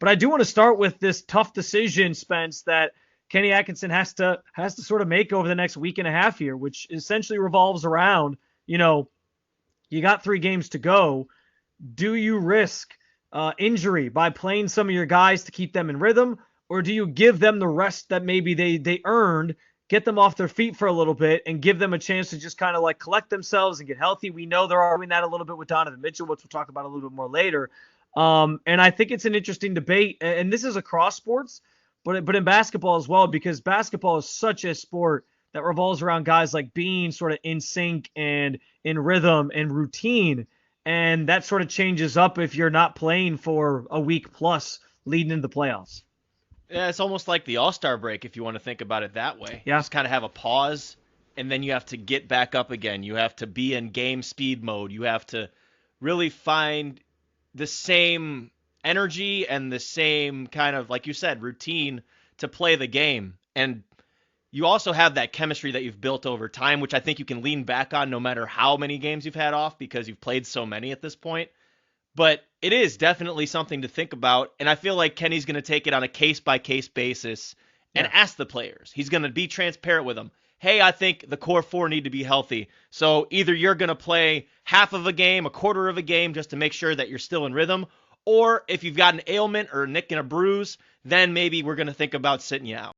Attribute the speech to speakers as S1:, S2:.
S1: But I do want to start with this tough decision, Spence, that Kenny Atkinson has to sort of make over the next week and a half here, which essentially revolves around, you know, you got 3 games to go. Do you risk injury by playing some of your guys to keep them in rhythm, or do you give them the rest that maybe they earned, get them off their feet for a little bit, and give them a chance to just kind of like collect themselves and get healthy? We know they're doing that a little bit with Donovan Mitchell, which we'll talk about a little bit more later. And I think it's an interesting debate, and this is across sports, but in basketball as well, because basketball is such a sport that revolves around guys like being sort of in sync and in rhythm and routine. And that sort of changes up if you're not playing for a week plus leading into the playoffs.
S2: Yeah, it's almost like the All-Star break if you want to think about it that way.
S1: Yeah.
S2: Just kind of have a pause, and then you have to get back up again. You have to be in game speed mode. You have to really find the same energy and the same kind of, like you said, routine to play the game. And you also have that chemistry that you've built over time, which I think you can lean back on no matter how many games you've had off because you've played so many at this point. But it is definitely something to think about, and I feel like Kenny's going to take it on a case-by-case basis and ask the players. He's going to be transparent with them. Hey, I think the core 4 need to be healthy, so either you're going to play half of a game, a quarter of a game, just to make sure that you're still in rhythm, or if you've got an ailment or a nick and a bruise, then maybe we're going to think about sitting you out.